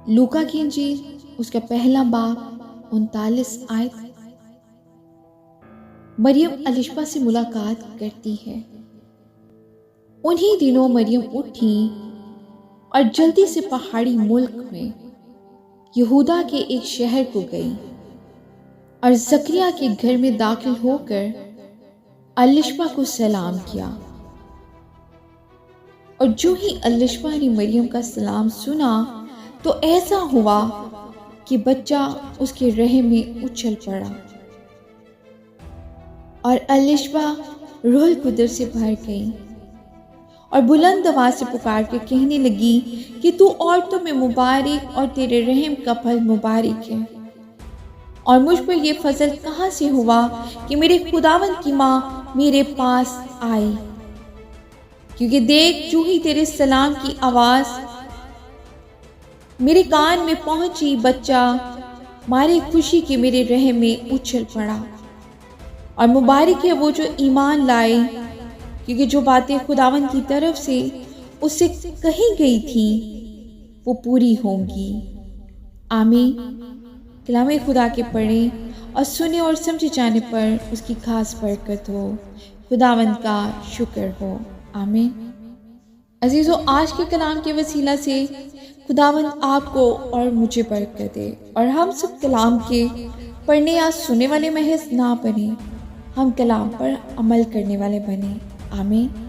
लूका की इंजील उसका पहला बाब 39 आयत। मरियम अलिशबा से मुलाकात करती है। उन्हीं दिनों मरियम उठी और जल्दी से पहाड़ी मुल्क में यहूदा के एक शहर को गई और जकरिया के घर में दाखिल होकर अलिशबा को सलाम किया। और जो ही अलिशबा ने मरियम का सलाम सुना तो ऐसा हुआ कि बच्चा उसके रहम में उछल पड़ा और अलिशबा रूहुल कुद्दस से भर गई और बुलंद आवाज से पुकार के कहने लगी कि तू औरतों में मुबारक और तेरे रहम का फल मुबारक है। और मुझ पर यह फजल कहाँ से हुआ कि मेरे खुदावंद की माँ मेरे पास आई, क्योंकि देख जो ही तेरे सलाम की आवाज मेरे कान में पहुंची, बच्चा मारे खुशी के मेरे रहम में उछल पड़ा। और मुबारक है वो जो ईमान लाए, क्योंकि जो बातें खुदावंद की तरफ से उससे कही गई थी वो पूरी होंगी। आमीन। कलाम खुदा के पढ़े और सुने और समझे जाने पर उसकी खास बरकत हो। खुदावंद का शुक्र हो। आमीन। अजीज़ों, आज के कलाम के वसीला से खुदावंद आपको और मुझे बरकत दे और हम सब कलाम के पढ़ने या सुनने वाले महज ना बने, हम कलाम पर अमल करने वाले बने। आमीन।